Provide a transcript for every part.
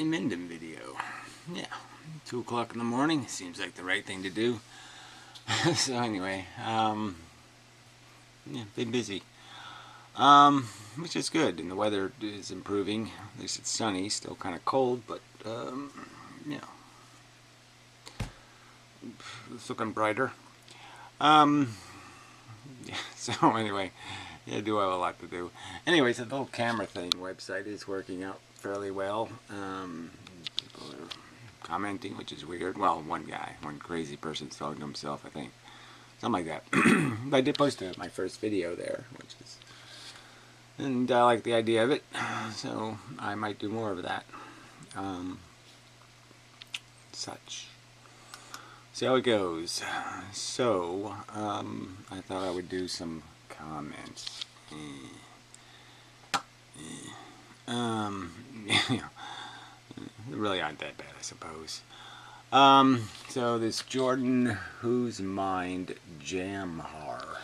inmendham video. Yeah, 2 o'clock in the morning seems like the right thing to do. So anyway, yeah, been busy, which is good, and the weather is improving. At least it's sunny, still kind of cold, but yeah, it's looking brighter. Yeah, so anyway, yeah, I do have a lot to do. Anyway, so the whole camera thing website is working out fairly well. People are commenting, which is weird. Well, one crazy person's talking to himself, I think. Something like that. I did post my first video there, which is, and I like the idea of it, so I might do more of that. Such. See how it goes. So, I thought I would do some comments. Yeah, they really aren't that bad, I suppose. So this Jordan Whose Mind Jamhar.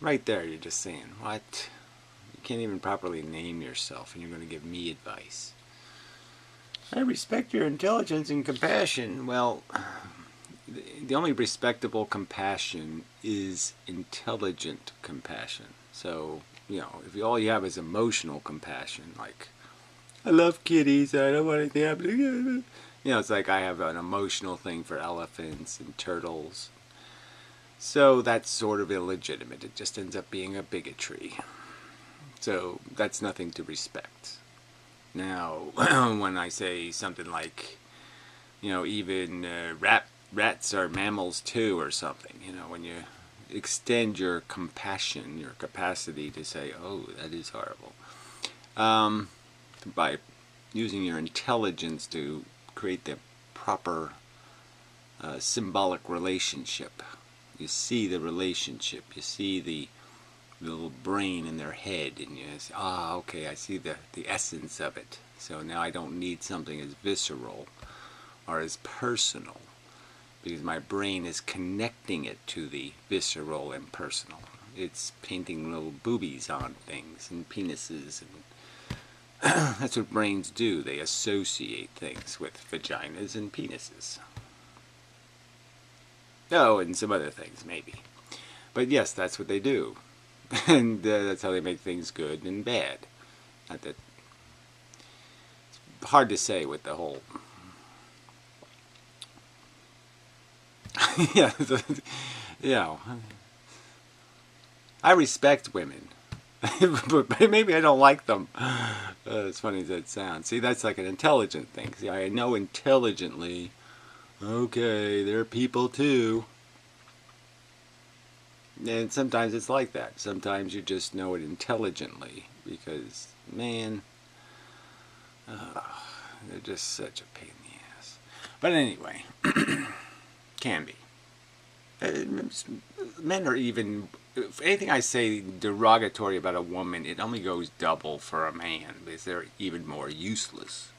Right there, you're just saying, what? You can't even properly name yourself, and you're going to give me advice. I respect your intelligence and compassion. Well, the only respectable compassion is intelligent compassion. So, you know, if all you have is emotional compassion, like, I love kitties, I don't want anything to happen. You know, it's like I have an emotional thing for elephants and turtles. So that's sort of illegitimate. It just ends up being a bigotry. So that's nothing to respect. Now, when I say something like, you know, even rats are mammals too, or something, you know, when you extend your compassion, your capacity to say, oh, that is horrible, by using your intelligence to create the proper symbolic relationship. You see the relationship, you see the little brain in their head, and you say, ah, okay, I see the essence of it. So now I don't need something as visceral or as personal, because my brain is connecting it to the visceral and personal. It's painting little boobies on things and penises, and that's what brains do. They associate things with vaginas and penises. Oh, and some other things maybe. But yes, that's what they do. And that's how they make things good and bad. Not that it's hard to say with the whole yeah, you know, I respect women, but maybe I don't like them. As funny as that sounds. See, that's like an intelligent thing. See, I know intelligently, okay, they're people too. And sometimes it's like that. Sometimes you just know it intelligently because, man, they're just such a pain in the ass. But anyway, can be. Men are even, if anything I say derogatory about a woman, it only goes double for a man because they're even more useless.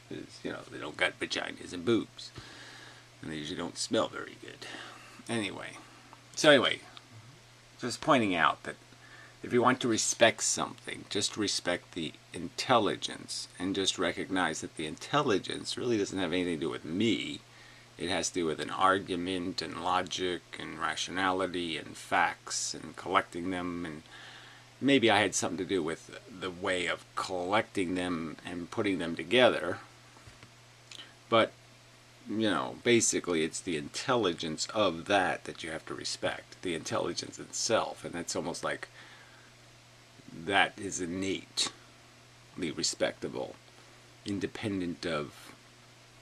Because, you know, they don't got vaginas and boobs. And they usually don't smell very good. Anyway. So anyway, just pointing out that if you want to respect something, just respect the intelligence and just recognize that the intelligence really doesn't have anything to do with me. It has to do with an argument and logic and rationality and facts and collecting them, and maybe I had something to do with the way of collecting them and putting them together. But you know, basically it's the intelligence of that you have to respect. The intelligence itself. And that's almost like that is innately respectable, independent of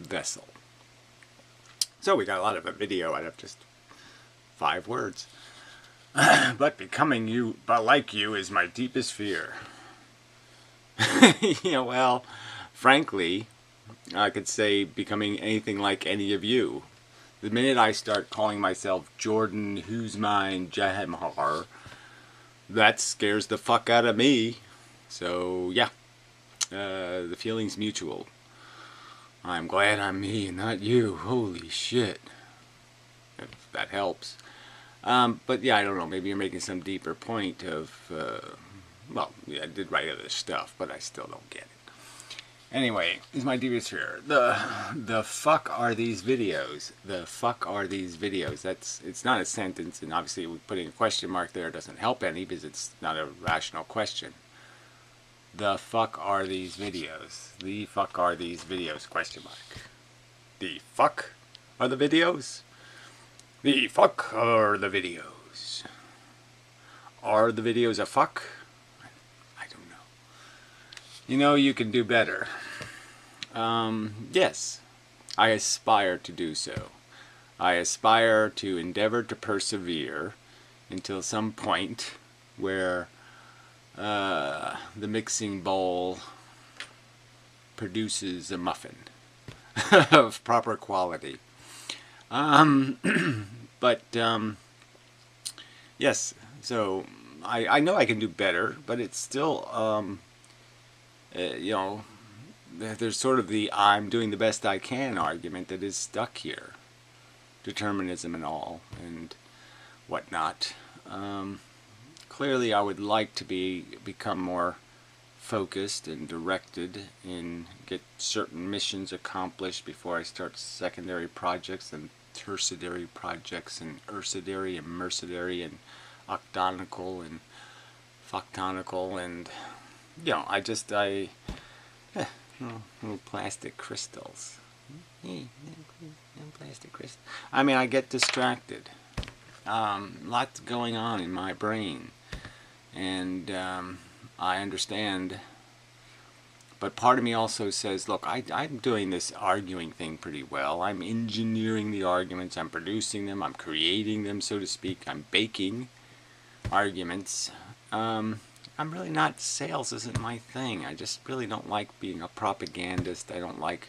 vessel. So we got a lot of a video out of just 5 words. But becoming you, but like you, is my deepest fear. You know, well, frankly, I could say becoming anything like any of you. The minute I start calling myself Jordan Whose Mind Jamhar, that scares the fuck out of me. So yeah, the feeling's mutual. I'm glad I'm me and not you. Holy shit. If that helps. But yeah, I don't know. Maybe you're making some deeper point of, well, yeah, I did write other stuff, but I still don't get it. Anyway, is my devious here. The fuck are these videos? The fuck are these videos? It's not a sentence, and obviously putting a question mark there doesn't help any because it's not a rational question. The fuck are these videos? The fuck are these videos? Question mark. The fuck are the videos? The fuck are the videos? Are the videos a fuck? I don't know. You know, you can do better. Yes, I aspire to do so. I aspire to endeavor to persevere until some point where the mixing bowl produces a muffin of proper quality. But yes, so I know I can do better, but it's still, you know, there's sort of the I'm doing the best I can argument that is stuck here. Determinism and all, and whatnot. Clearly I would like to become more focused and directed and get certain missions accomplished before I start secondary projects and tertiary projects and ursidary and mercenary and octonical and factonical and, you know, little plastic crystals. Plastic crystals. I mean, I get distracted. Lots going on in my brain. And I understand. But part of me also says, look, I'm doing this arguing thing pretty well. I'm engineering the arguments. I'm producing them. I'm creating them, so to speak. I'm baking arguments. I'm really not, sales isn't my thing. I just really don't like being a propagandist. I don't like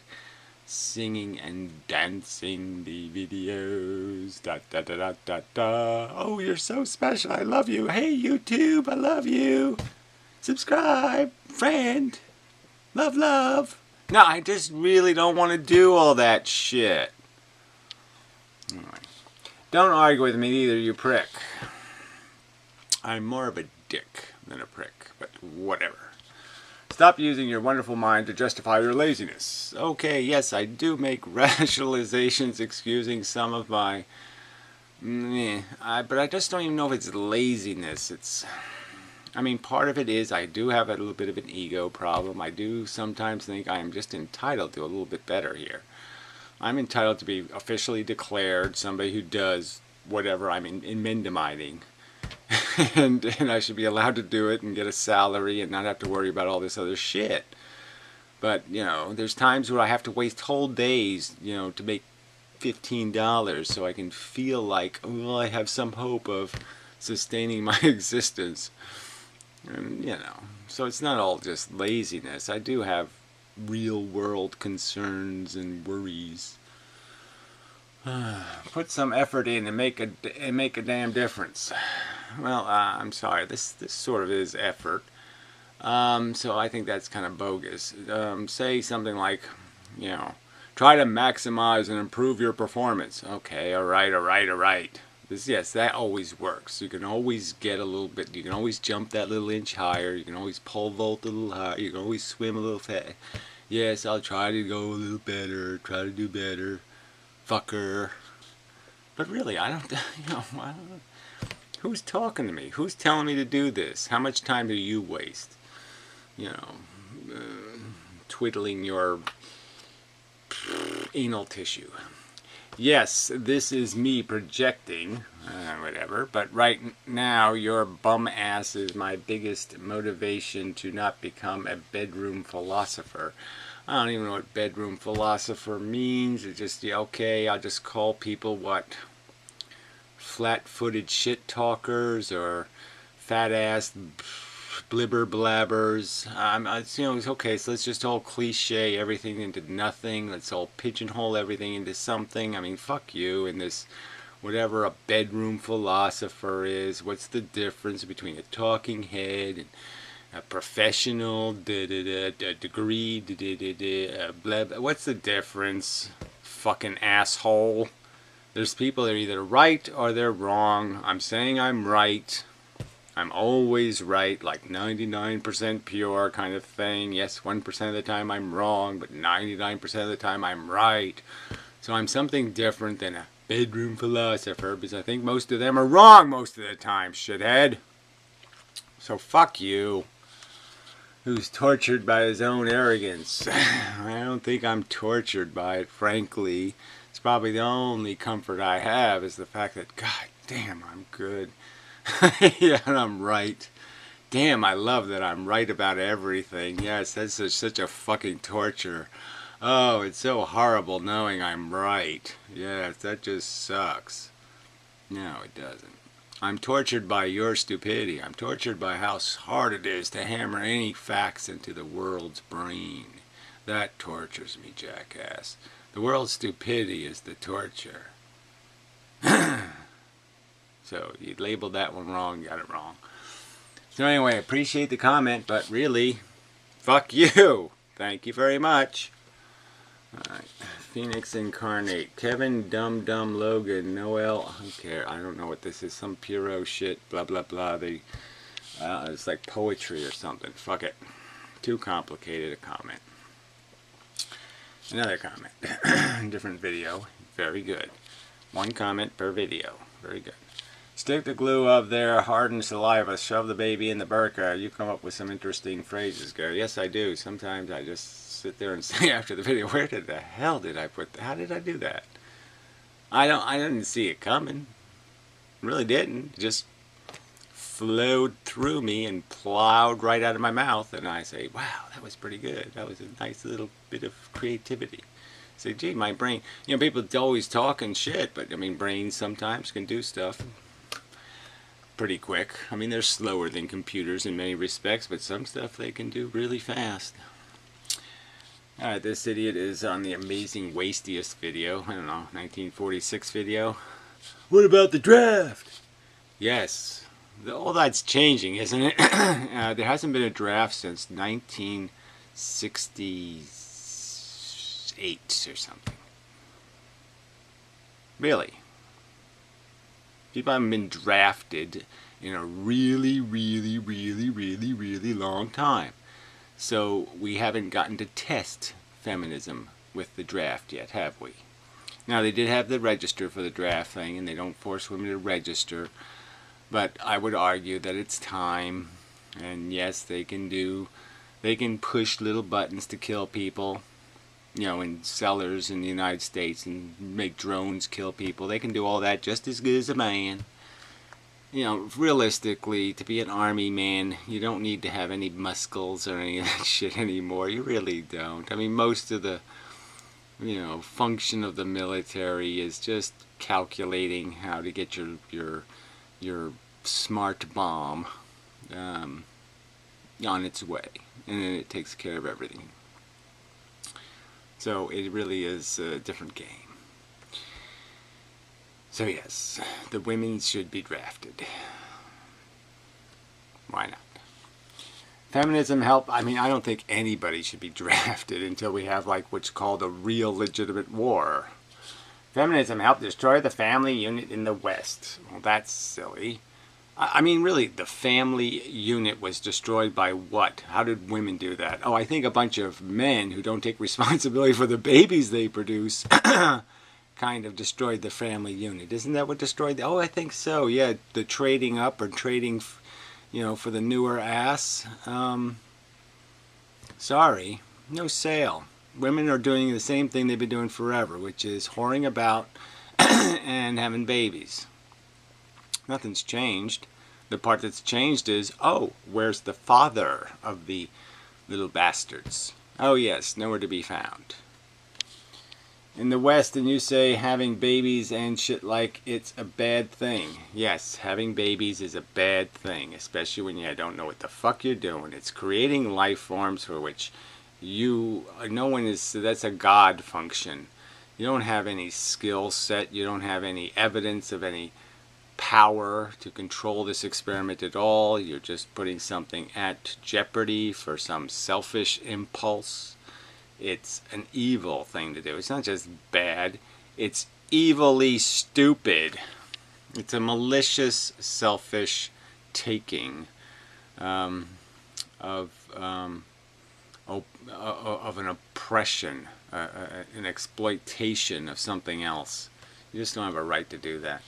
singing and dancing the videos. Da da da da da da. Oh, you're so special. I love you. Hey, YouTube, I love you. Subscribe, friend. Love, love. No, I just really don't want to do all that shit. Anyway, don't argue with me either, you prick. I'm more of a dick than a prick, but whatever. Stop using your wonderful mind to justify your laziness. Okay, yes, I do make rationalizations excusing some of my... but I just don't even know if it's laziness. It's... I mean, part of it is I do have a little bit of an ego problem. I do sometimes think I am just entitled to a little bit better here. I'm entitled to be officially declared somebody who does whatever I'm inmendhamiting. and I should be allowed to do it and get a salary and not have to worry about all this other shit. But, you know, there's times where I have to waste whole days, you know, to make $15 so I can feel like, oh, I have some hope of sustaining my existence. And, you know, so it's not all just laziness. I do have real world concerns and worries. Put some effort in and make a damn difference. Well, I'm sorry. This sort of is effort. So I think that's kind of bogus. Say something like, you know, try to maximize and improve your performance. Okay, all right. Yes, that always works. You can always get a little bit. You can always jump that little inch higher. You can always pole vault a little higher. You can always swim a little fast. Yes, I'll try to go a little better. Try to do better. Fucker. But really, I don't, you know, I don't know. Who's talking to me? Who's telling me to do this? How much time do you waste? You know, twiddling your anal tissue. Yes, this is me projecting, whatever, but right now your bum ass is my biggest motivation to not become a bedroom philosopher. I don't even know what bedroom philosopher means. It's just, yeah, okay, I'll just call people what? Flat-footed shit talkers or fat-ass blibber blabbers. You know, it's okay, so let's just all cliche everything into nothing. Let's all pigeonhole everything into something. I mean, fuck you and this, whatever a bedroom philosopher is. What's the difference between a talking head and a professional degree, blah, blah. What's the difference? Fucking asshole. There's people that are either right or they're wrong. I'm saying I'm right. I'm always right, like 99% pure kind of thing. Yes, 1% of the time I'm wrong, but 99% of the time I'm right. So I'm something different than a bedroom philosopher, because I think most of them are wrong most of the time, shithead. So fuck you, who's tortured by his own arrogance. I don't think I'm tortured by it, frankly. It's probably the only comfort I have is the fact that, god damn, I'm good. Yeah, and I'm right. Damn, I love that I'm right about everything. Yes, that's such a fucking torture. Oh, it's so horrible knowing I'm right. Yes, that just sucks. No, it doesn't. I'm tortured by your stupidity. I'm tortured by how hard it is to hammer any facts into the world's brain. That tortures me, jackass. The world's stupidity is the torture. So you labeled that one wrong, you got it wrong. So anyway, appreciate the comment, but really, fuck you. Thank you very much. Alright, Phoenix Incarnate, Kevin, Dum Dum, Logan, Noel, I don't care, I don't know what this is, some Puro shit, blah blah blah, it's like poetry or something, fuck it. Too complicated a comment. Another comment, different video, very good. One comment per video, very good. Stick the glue up there, harden saliva, shove the baby in the burqa. You come up with some interesting phrases, Gary. Yes, I do. Sometimes I just sit there and say after the video, where the hell did I put that? How did I do that? I didn't see it coming. Really didn't. It just flowed through me and plowed right out of my mouth. And I say, wow, that was pretty good. That was a nice little bit of creativity. Say, gee, my brain, you know, people always talking shit, but I mean, brains sometimes can do stuff pretty quick. I mean, they're slower than computers in many respects, but some stuff they can do really fast. Alright, this idiot is on the Amazing Wastiest video. I don't know, 1946 video. What about the draft? Yes. All that's changing, isn't it? There hasn't been a draft since 1968 or something. Really. People haven't been drafted in a really long time. So we haven't gotten to test feminism with the draft yet, have we? Now, they did have the register for the draft thing, and they don't force women to register. But I would argue that it's time. And yes, they can push little buttons to kill people. You know, in cellars in the United States and make drones kill people. They can do all that just as good as a man. You know, realistically, to be an army man, you don't need to have any muscles or any of that shit anymore. You really don't. I mean, most of the, you know, function of the military is just calculating how to get your smart bomb on its way. And then it takes care of everything. So it really is a different game. So yes, the women should be drafted. Why not? Feminism help. I mean, I don't think anybody should be drafted until we have like what's called a real legitimate war. Feminism helped destroy the family unit in the West. Well, that's silly. I mean, really, the family unit was destroyed by what? How did women do that? Oh, I think a bunch of men who don't take responsibility for the babies they produce kind of destroyed the family unit. Isn't that what destroyed the... Oh, I think so. Yeah, the trading up or trading, you know, for the newer ass. Sorry, no sale. Women are doing the same thing they've been doing forever, which is whoring about and having babies. Nothing's changed. The part that's changed is, oh, where's the father of the little bastards? Oh yes, nowhere to be found. In the West, and you say having babies and shit like it's a bad thing. Yes, having babies is a bad thing, especially when you don't know what the fuck you're doing. It's creating life forms for which no one is, that's a God function. You don't have any skill set, you don't have any evidence of any power to control this experiment at all. You're just putting something at jeopardy for some selfish impulse. It's an evil thing to do. It's not just bad, it's evilly stupid. It's a malicious, selfish, taking of an oppression, an exploitation of something else. You just don't have a right to do that.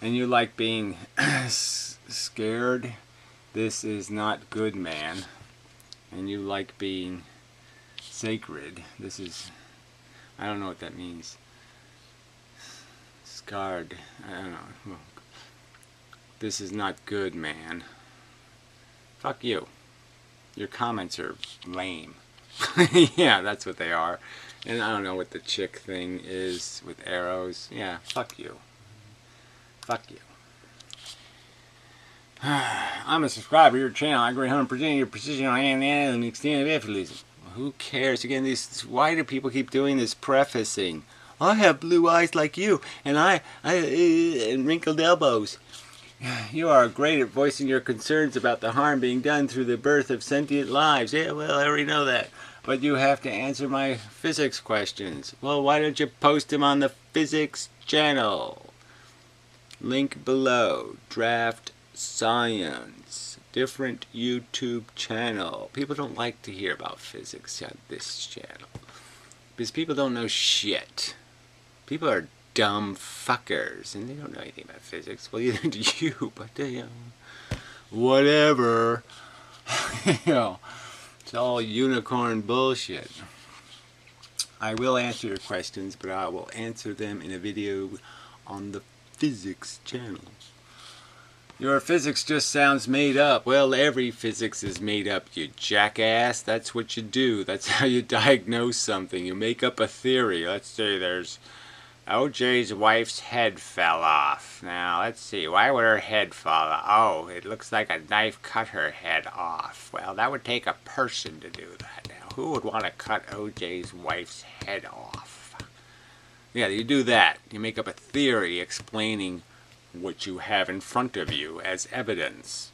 And you like being scared. This is not good, man. And you like being sacred. This is, I don't know what that means. Scarred. I don't know. This is not good, man. Fuck you. Your comments are lame. Yeah, that's what they are. And I don't know what the chick thing is with arrows. Yeah, fuck you. Fuck you. I'm a subscriber to your channel. I agree 100% your precision on and extended effortlessly. Who cares? Again, why do people keep doing this prefacing? I have blue eyes like you, and and wrinkled elbows. You are great at voicing your concerns about the harm being done through the birth of sentient lives. Yeah, well, I already know that. But you have to answer my physics questions. Well, why don't you post them on the physics channel? Link below. Draft Science. Different YouTube channel. People don't like to hear about physics on this channel. Because people don't know shit. People are dumb fuckers, and they don't know anything about physics. Well, either do you, but whatever. It's all unicorn bullshit. I will answer your questions, but I will answer them in a video on the physics channel. Your physics just sounds made up. Well, every physics is made up, you jackass. That's what you do. That's how you diagnose something. You make up a theory. Let's say there's OJ's wife's head fell off. Now, let's see. Why would her head fall off? Oh, it looks like a knife cut her head off. Well, that would take a person to do that. Now, who would want to cut OJ's wife's head off? Yeah, you do that. You make up a theory explaining what you have in front of you as evidence.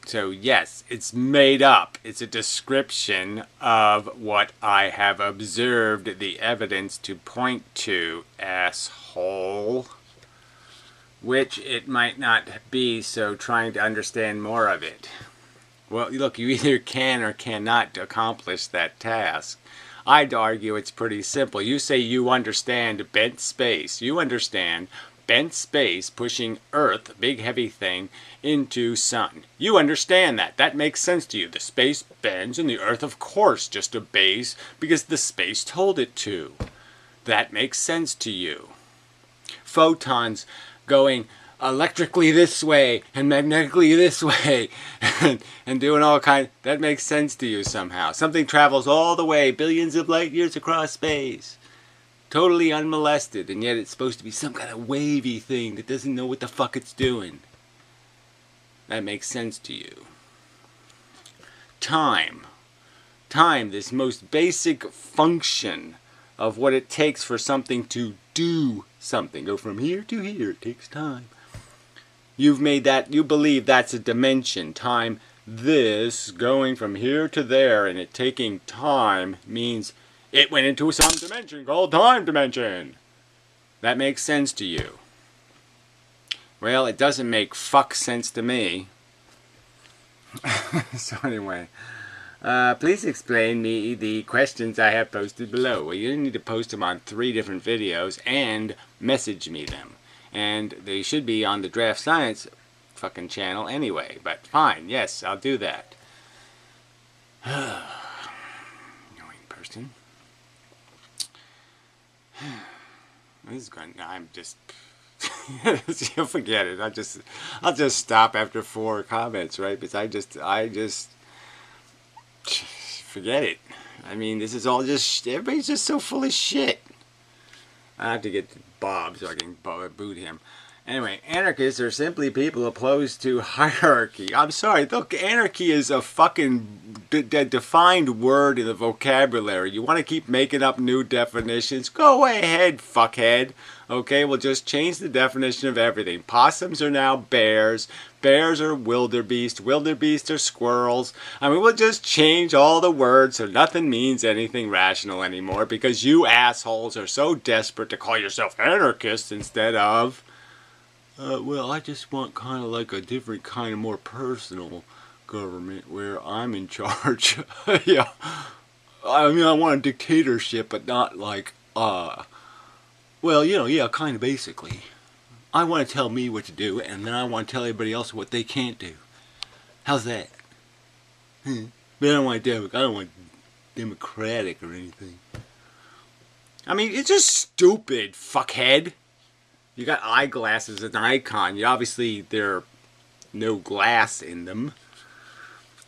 So yes, it's made up. It's a description of what I have observed the evidence to point to, asshole. Which it might not be, so trying to understand more of it. Well, look, you either can or cannot accomplish that task. I'd argue it's pretty simple. You say you understand bent space. You understand bent space pushing Earth, big heavy thing, into sun. You understand that. That makes sense to you. The space bends and the Earth, of course, just obeys because the space told it to. That makes sense to you. Photons going electrically this way and magnetically this way and doing all kinds. That makes sense to you somehow. Something travels all the way, billions of light years across space. Totally unmolested, and yet it's supposed to be some kind of wavy thing that doesn't know what the fuck it's doing. That makes sense to you. Time. Time, this most basic function of what it takes for something to do something. Go from here to here, it takes time. You've made that, you believe that's a dimension. Time, this, going from here to there, and it taking time means it went into some dimension called time dimension. That makes sense to you. Well, it doesn't make fuck sense to me. So anyway, please explain me the questions I have posted below. Well, you need to post them on 3 different videos and message me them. And they should be on the Draft Science fucking channel anyway. But fine, yes, I'll do that. Annoying person. This is going. I'm just. You'll forget it. I'll just stop after 4 comments, right? Because I just forget it. I mean, this is all just. Everybody's just so full of shit. I have to get to Bob so I can boot him. Anyway, anarchists are simply people opposed to hierarchy. I'm sorry, look, anarchy is a fucking defined word in the vocabulary. You want to keep making up new definitions? Go ahead, fuckhead. Okay, we'll just change the definition of everything. Possums are now bears. Bears are wildebeest. Wildebeest are squirrels. I mean, we'll just change all the words so nothing means anything rational anymore because you assholes are so desperate to call yourself anarchists instead of well, I just want kind of like a different kind of more personal government where I'm in charge. Yeah. I mean, I want a dictatorship, but not like, well, yeah, kind of basically. I want to tell me what to do, and then I want to tell everybody else what they can't do. How's that? But I don't want democratic or anything. I mean, it's just stupid, fuckhead. You got eyeglasses as an icon. You obviously, there are no glass in them.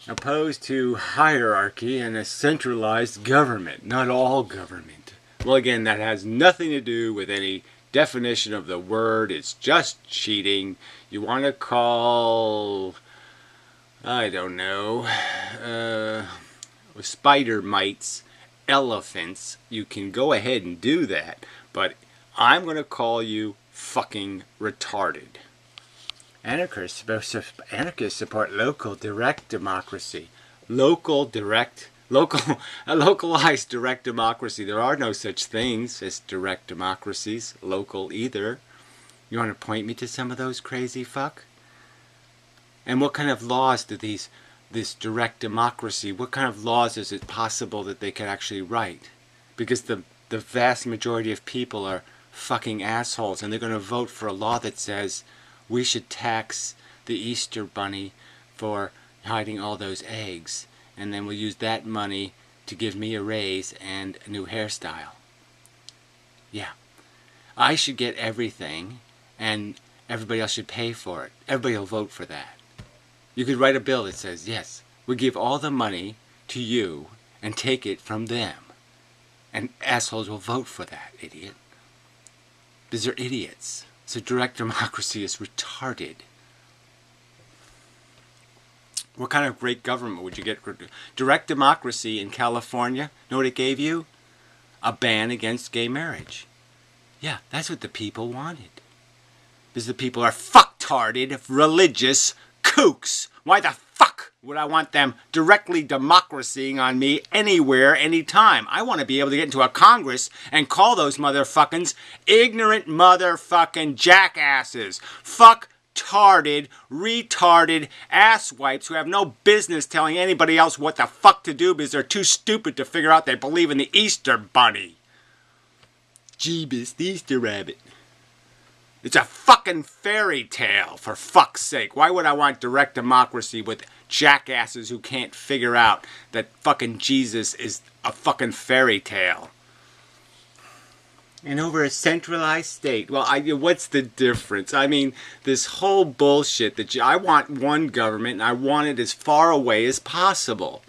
Opposed to hierarchy and a centralized government. Not all government. Well, again, that has nothing to do with any definition of the word. It's just cheating. You want to call, I don't know, spider mites elephants. You can go ahead and do that. But I'm going to call you fucking retarded. Anarchists support local direct democracy. A localized direct democracy. There are no such things as direct democracies, local either. You want to point me to some of those crazy fuck? And what kind of laws do this direct democracy, what kind of laws is it possible that they could actually write? Because the vast majority of people are fucking assholes, and they're going to vote for a law that says we should tax the Easter Bunny for hiding all those eggs, and then we'll use that money to give me a raise and a new hairstyle. Yeah. I should get everything, and everybody else should pay for it. Everybody will vote for that. You could write a bill that says, yes, we give all the money to you and take it from them. And assholes will vote for that, idiot. Because they're idiots. So direct democracy is retarded. What kind of great government would you get? Direct democracy in California, know what it gave you? A ban against gay marriage. Yeah, that's what the people wanted. Because the people are fucktarded, religious kooks. Why the fuck would I want them directly democracying on me anywhere, anytime? I want to be able to get into a Congress and call those motherfuckins ignorant motherfucking jackasses. Fuck-tarded, retarded asswipes who have no business telling anybody else what the fuck to do because they're too stupid to figure out they believe in the Easter Bunny. Jeebus, the Easter Rabbit. It's a fucking fairy tale, for fuck's sake. Why would I want direct democracy with jackasses who can't figure out that fucking Jesus is a fucking fairy tale? And over a centralized state. Well, what's the difference? I mean, this whole bullshit that I want one government and I want it as far away as possible.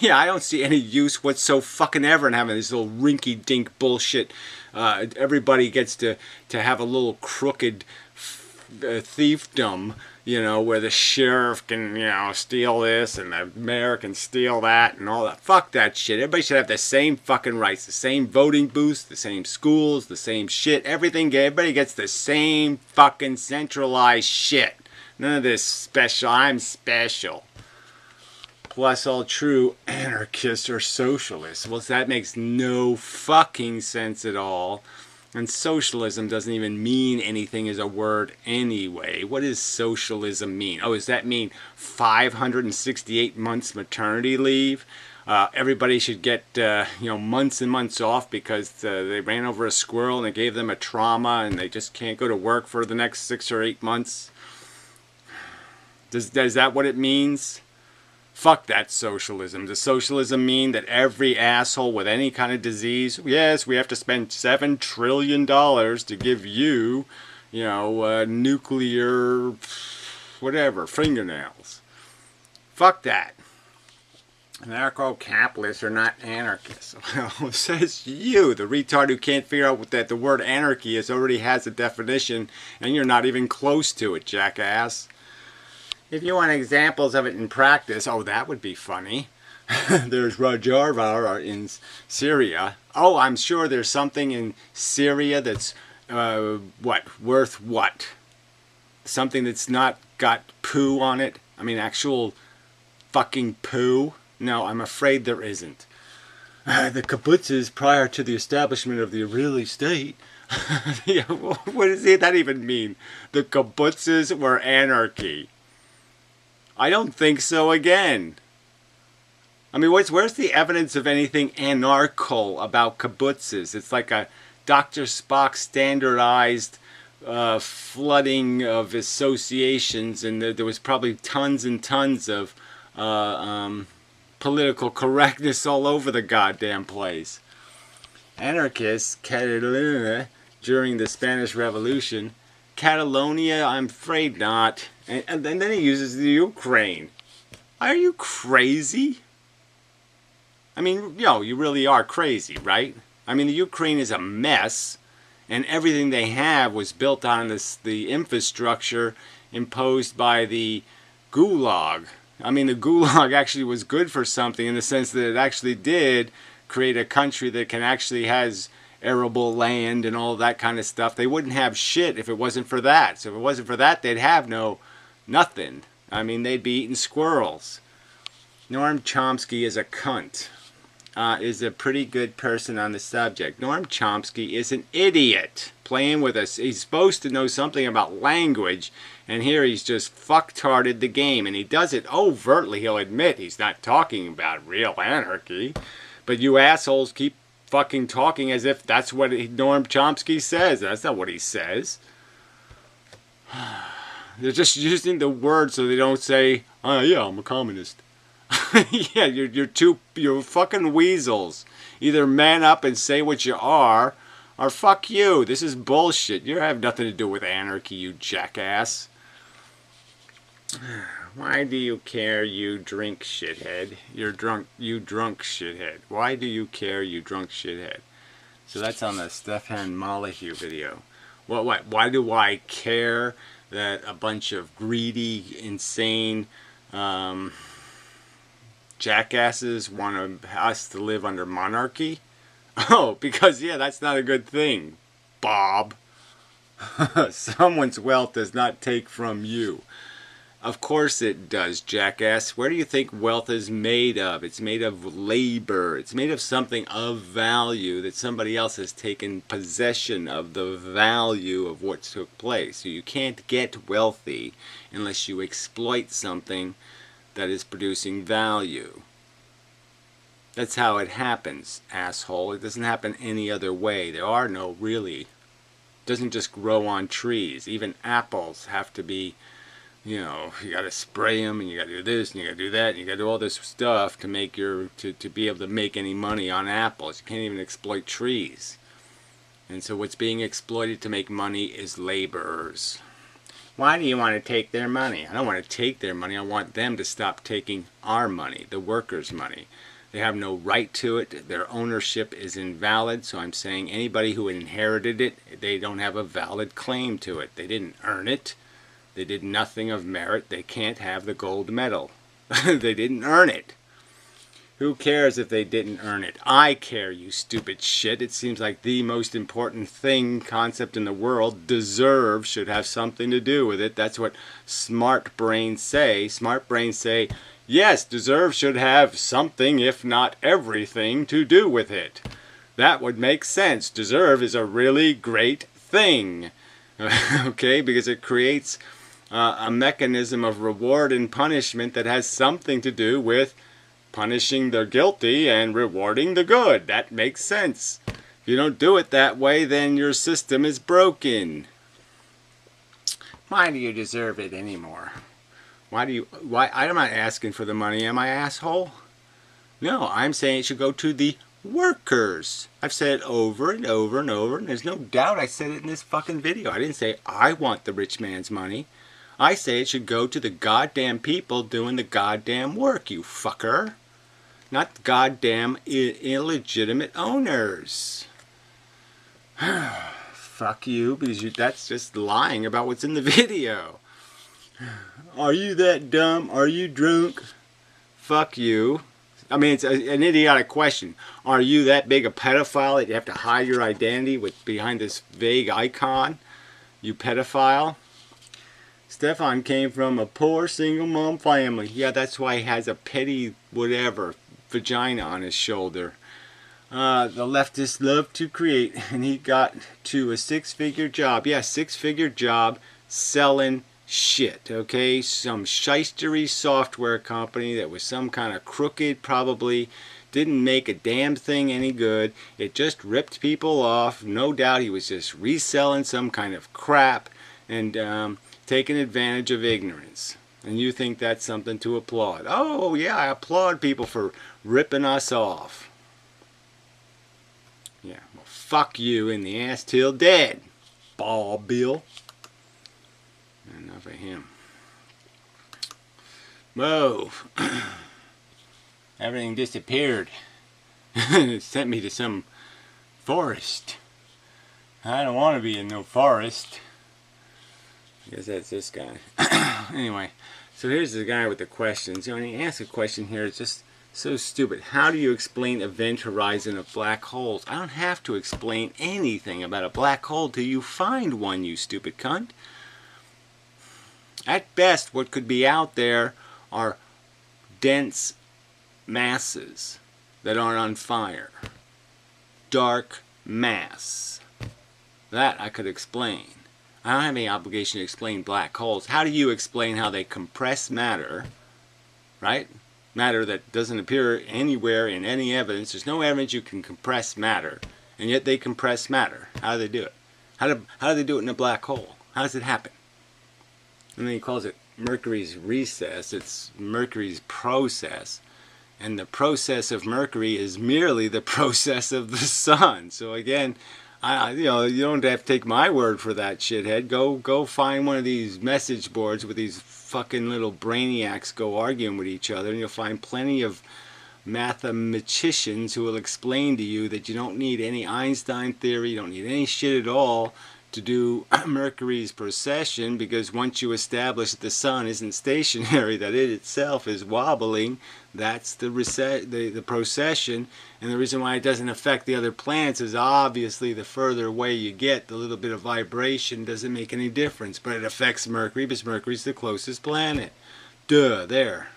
Yeah, I don't see any use whatsoever fucking ever in having this little rinky-dink bullshit. Everybody gets to have a little crooked thiefdom, where the sheriff can, steal this and the mayor can steal that and all that. Fuck that shit. Everybody should have the same fucking rights, the same voting booths, the same schools, the same shit. Everybody gets the same fucking centralized shit. None of this special, I'm special. Plus, all true anarchists are socialists. Well, that makes no fucking sense at all. And socialism doesn't even mean anything as a word anyway. What does socialism mean? Oh, does that mean 568 months maternity leave? Everybody should get, months and months off because they ran over a squirrel and it gave them a trauma and they just can't go to work for the next 6 or 8 months? Is that what it means? Fuck that socialism. Does socialism mean that every asshole with any kind of disease, yes, we have to spend $7 trillion to give you, nuclear, whatever, fingernails? Fuck that. Anarcho-capitalists are not anarchists. Well, says you, the retard who can't figure out that the word anarchy already has a definition, and you're not even close to it, jackass. If you want examples of it in practice, oh, that would be funny. There's Rojava in Syria. Oh, I'm sure there's something in Syria that's, worth what? Something that's not got poo on it? I mean, actual fucking poo? No, I'm afraid there isn't. The kibbutzes prior to the establishment of the Israeli state Yeah, what does that even mean? The kibbutzes were anarchy. I don't think so again. I mean, where's the evidence of anything anarchical about kibbutzes? It's like a Dr. Spock standardized flooding of associations, and there was probably tons and tons of political correctness all over the goddamn place. Anarchists, Catalonia, during the Spanish Revolution. Catalonia, I'm afraid not. And then he uses the Ukraine. Are you crazy? I mean, you really are crazy, right? I mean, the Ukraine is a mess, and everything they have was built on the infrastructure imposed by the Gulag. I mean, the Gulag actually was good for something in the sense that it actually did create a country that has arable land and all that kind of stuff. They wouldn't have shit if it wasn't for that. So if it wasn't for that, they'd have nothing. I mean, they'd be eating squirrels. Noam Chomsky is a cunt. Is a pretty good person on the subject. Noam Chomsky is an idiot playing with us. He's supposed to know something about language, and here he's just fucktarded the game, and he does it overtly. He'll admit he's not talking about real anarchy, but you assholes keep fucking talking as if that's what Noam Chomsky says. That's not what he says. They're just using the word so they don't say, "Oh yeah, I'm a communist." Yeah, you're fucking weasels. Either man up and say what you are, or fuck you. This is bullshit. You have nothing to do with anarchy, you jackass. Why do you care, you drink shithead? You drunk shithead. Why do you care, you drunk shithead? So that's on the Stefan Molyneux video. Why do I care that a bunch of greedy, insane, jackasses want us to live under monarchy? Oh, because that's not a good thing, Bob. Someone's wealth does not take from you. Of course it does, jackass. Where do you think wealth is made of? It's made of labor. It's made of something of value that somebody else has taken possession of the value of what took place. So you can't get wealthy unless you exploit something that is producing value. That's how it happens, asshole. It doesn't happen any other way. There are no really. It doesn't just grow on trees. Even apples have to be, you gotta spray them, and you gotta do this, and you gotta do that, and you gotta do all this stuff to make to be able to make any money on apples. You can't even exploit trees. And so what's being exploited to make money is laborers. Why do you want to take their money? I don't want to take their money. I want them to stop taking our money, the workers' money. They have no right to it. Their ownership is invalid. So I'm saying anybody who inherited it, they don't have a valid claim to it. They didn't earn it. They did nothing of merit. They can't have the gold medal. They didn't earn it. Who cares if they didn't earn it? I care, you stupid shit. It seems like the most important concept in the world. Deserve should have something to do with it. That's what smart brains say. Smart brains say, yes, deserve should have something, if not everything, to do with it. That would make sense. Deserve is a really great thing. Okay, because it creates a mechanism of reward and punishment that has something to do with punishing the guilty and rewarding the good. That makes sense. If you don't do it that way, then your system is broken. Why do you deserve it anymore? Why? I'm not asking for the money, am I, asshole? No, I'm saying it should go to the workers. I've said it over and over and over, and there's no doubt I said it in this fucking video. I didn't say I want the rich man's money. I say it should go to the goddamn people doing the goddamn work, you fucker. Not goddamn illegitimate owners. Fuck you, because that's just lying about what's in the video. Are you that dumb? Are you drunk? Fuck you. I mean, it's an idiotic question. Are you that big a pedophile that you have to hide your identity behind this vague icon? You pedophile? Stefan came from a poor single mom family. Yeah, that's why he has a petty whatever vagina on his shoulder. The leftists love to create, and he got to a six-figure job. Yeah, six-figure job selling shit, okay? Some shystery software company that was some kind of crooked, probably didn't make a damn thing any good. It just ripped people off. No doubt he was just reselling some kind of crap and taking advantage of ignorance. And you think that's something to applaud. Oh, yeah, I applaud people for ripping us off. Yeah, well, fuck you in the ass till dead, Ball Bill. Enough of him. Whoa. Everything disappeared. It sent me to some forest. I don't want to be in no forest. I guess that's this guy. Anyway, so here's the guy with the questions. You know, when he asks a question here, it's just so stupid. How do you explain event horizon of black holes? I don't have to explain anything about a black hole till you find one, you stupid cunt. At best, what could be out there are dense masses that aren't on fire. Dark mass. That I could explain. I don't have any obligation to explain black holes. How do you explain how they compress matter, right? Matter that doesn't appear anywhere in any evidence. There's no evidence you can compress matter, and yet they compress matter. How do they do it? How do they do it in a black hole? How does it happen? And then he calls it Mercury's recess. It's Mercury's process. And the process of Mercury is merely the process of the sun. So again, you don't have to take my word for that, shithead. Go find one of these message boards with these fucking little brainiacs go arguing with each other, and you'll find plenty of mathematicians who will explain to you that you don't need any Einstein theory, you don't need any shit at all to do Mercury's precession, because once you establish that the sun isn't stationary, that it itself is wobbling, that's the precession. And the reason why it doesn't affect the other planets is obviously the further away you get, the little bit of vibration doesn't make any difference. But it affects Mercury because Mercury's the closest planet. Duh, there.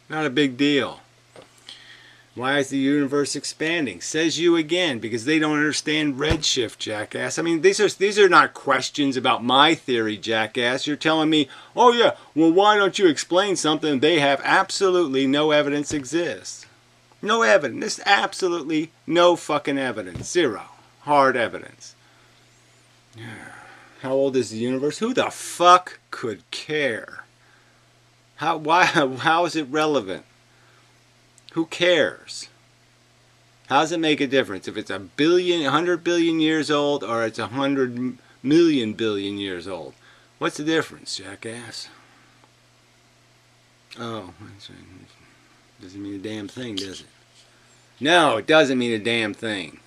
Not a big deal. Why is the universe expanding? Says you again, because they don't understand redshift, jackass. I mean, these are not questions about my theory, jackass. You're telling me, oh yeah, well why don't you explain something they have absolutely no evidence exists? No evidence. There's absolutely no fucking evidence. Zero. Hard evidence. How old is the universe? Who the fuck could care? How is it relevant? Who cares? How does it make a difference if it's 100 billion years old or it's 100 million billion years old? What's the difference, jackass? Oh, that's right. Doesn't mean a damn thing, does it? No, it doesn't mean a damn thing.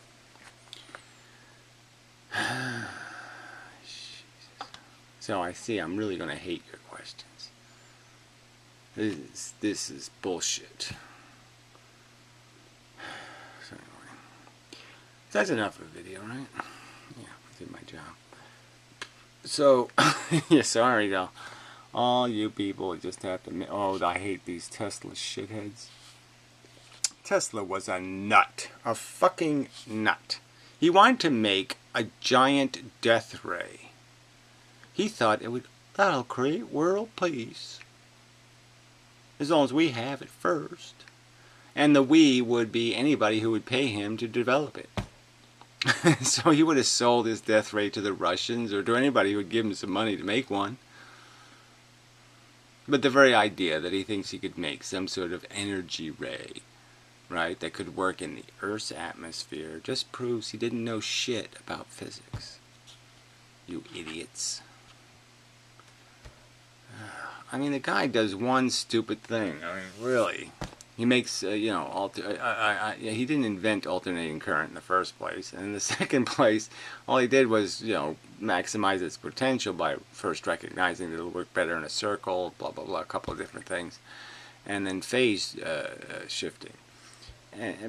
So I see I'm really going to hate your questions. This is bullshit. That's enough of a video, right? Yeah, I did my job. So, yeah, sorry though. All you people just have to admit, oh, I hate these Tesla shitheads. Tesla was a nut. A fucking nut. He wanted to make a giant death ray. He thought that'll create world peace. As long as we have it first. And the we would be anybody who would pay him to develop it. So he would have sold his death ray to the Russians or to anybody who would give him some money to make one. But the very idea that he thinks he could make some sort of energy ray, right, that could work in the Earth's atmosphere just proves he didn't know shit about physics. You idiots. I mean, the guy does one stupid thing. I mean, really. He makes, he didn't invent alternating current in the first place. And in the second place, all he did was, maximize its potential by first recognizing that it'll work better in a circle, blah, blah, blah, a couple of different things. And then phase shifting.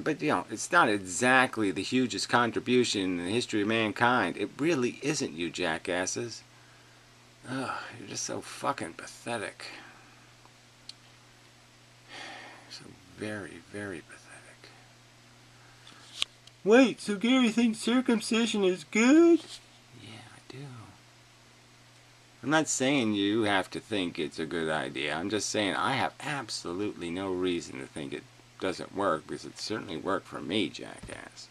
But, it's not exactly the hugest contribution in the history of mankind. It really isn't, you jackasses. Ugh, you're just so fucking pathetic. So very, very pathetic. Wait, so Gary thinks circumcision is good? Yeah, I do. I'm not saying you have to think it's a good idea. I'm just saying I have absolutely no reason to think it doesn't work, because it certainly worked for me, jackass.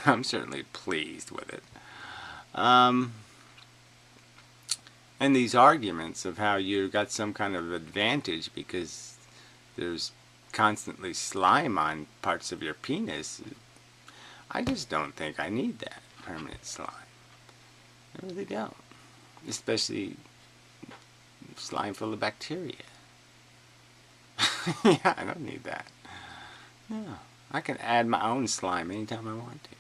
I'm certainly pleased with it. And these arguments of how you got some kind of advantage because there's constantly slime on parts of your penis, I just don't think I need that permanent slime. I really don't. Especially slime full of bacteria. Yeah, I don't need that. No, I can add my own slime anytime I want to.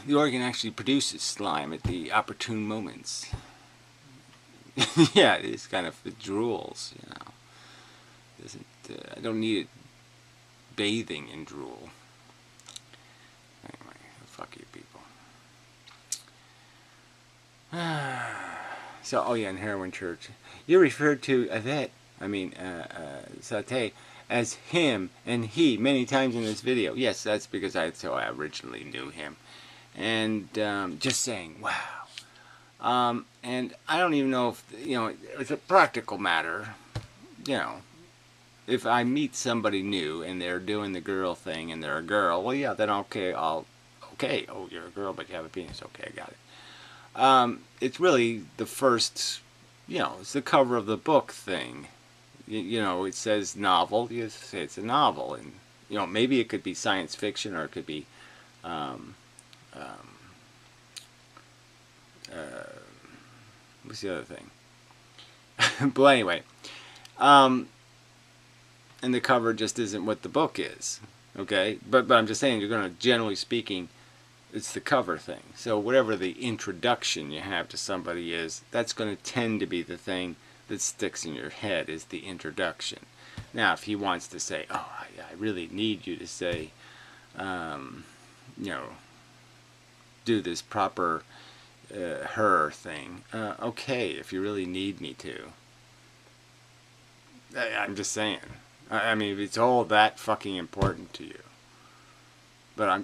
The organ actually produces slime at the opportune moments. Yeah, it's kind of, it drools, you know. I don't need it bathing in drool. Anyway, fuck you people. So, oh yeah, in Heroin Church, you referred to Yvette, Satay, as him and he many times in this video. Yes, that's because I originally knew him. And just saying, wow. And I don't even know if, it's a practical matter, if I meet somebody new and they're doing the girl thing and they're a girl, well, yeah, then okay, okay, oh, you're a girl, but you have a penis, okay, I got it. It's really the first, it's the cover of the book thing. It says novel, you say it's a novel, and, maybe it could be science fiction, or it could be, what's the other thing? But anyway, and the cover just isn't what the book is, okay? But I'm just saying, you're going to, generally speaking, it's the cover thing. So whatever the introduction you have to somebody is, that's going to tend to be the thing that sticks in your head, is the introduction. Now, if he wants to say, oh, I really need you to say, do this proper her thing, okay, if you really need me to. I'm just saying. I mean, if it's all that fucking important to you. But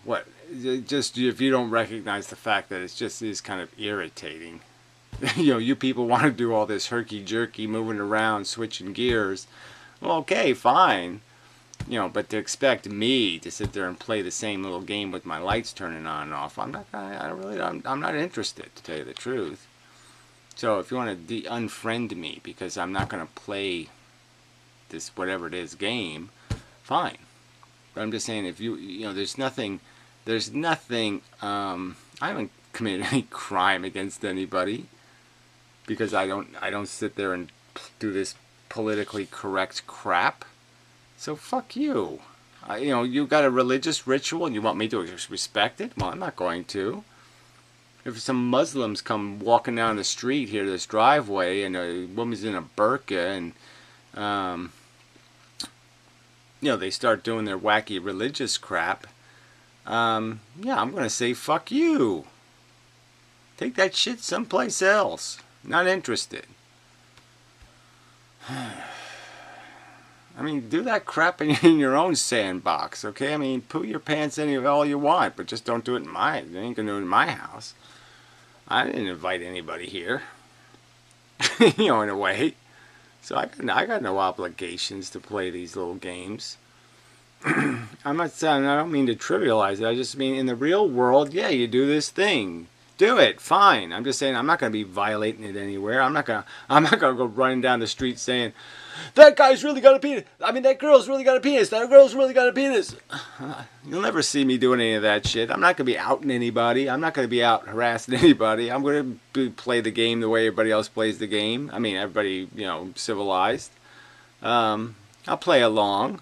what? Just if you don't recognize the fact that it just is kind of irritating. You people want to do all this herky-jerky, moving around, switching gears. Well, okay, fine. But to expect me to sit there and play the same little game with my lights turning on and off, I'm not interested, to tell you the truth. So if you want to unfriend me because I'm not going to play this whatever it is game, fine. But I'm just saying, if there's nothing, I haven't committed any crime against anybody, because I don't sit there and do this politically correct crap. So fuck you. You got a religious ritual and you want me to respect it? Well, I'm not going to. If some Muslims come walking down the street here, this driveway, and a woman's in a burqa, and they start doing their wacky religious crap, yeah, I'm going to say, fuck you. Take that shit someplace else. Not interested. I mean, do that crap in your own sandbox, okay? I mean, poo your pants all you want, but just don't do it in mine. You ain't going to do it in my house. I didn't invite anybody here. In a way. So I got no obligations to play these little games. I'm not saying, I don't mean to trivialize it. I just mean in the real world, yeah, you do this thing. Do it, fine. I'm just saying I'm not going to be violating it anywhere. I'm not going to go running down the street saying, that guy's really got a penis. I mean, that girl's really got a penis. That girl's really got a penis. You'll never see me doing any of that shit. I'm not going to be outing anybody. I'm not going to be out harassing anybody. I'm going to play the game the way everybody else plays the game. I mean, everybody, civilized. I'll play along.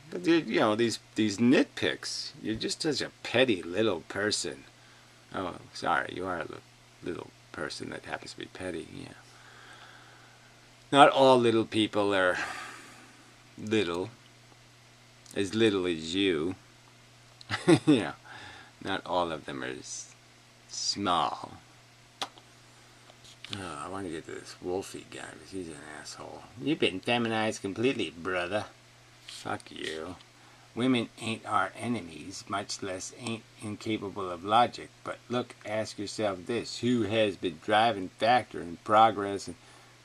But these nitpicks. You're just such a petty little person. Oh, sorry, you are a little person that happens to be petty. Yeah. Not all little people are little. As little as you. Not all of them are small. Oh, I want to get to this Wolfie guy because he's an asshole. You've been feminized completely, brother. Fuck you. Women ain't our enemies, much less ain't incapable of logic. But look, ask yourself this: who has been driving factor in progress and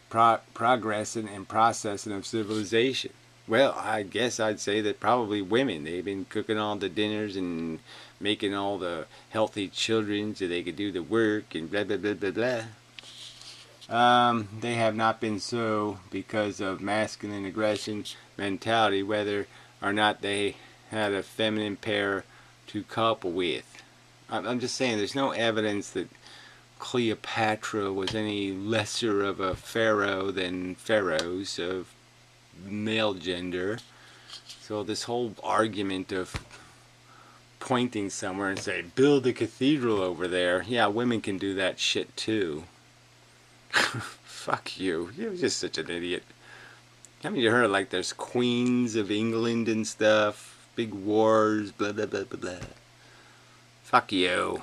progressing and processing of civilization? Well, I guess I'd say that probably women. They've been cooking all the dinners and making all the healthy children so they could do the work and blah blah blah blah blah. They have not been so because of masculine aggression mentality, whether or not they had a feminine pair to couple with. I'm just saying there's no evidence that Cleopatra was any lesser of a pharaoh than pharaohs of male gender. So this whole argument of pointing somewhere and say, build a cathedral over there. Yeah, women can do that shit too. Fuck you. You're just such an idiot. Haven't you heard like there's queens of England and stuff? Big wars, blah blah blah blah blah. Fuck you.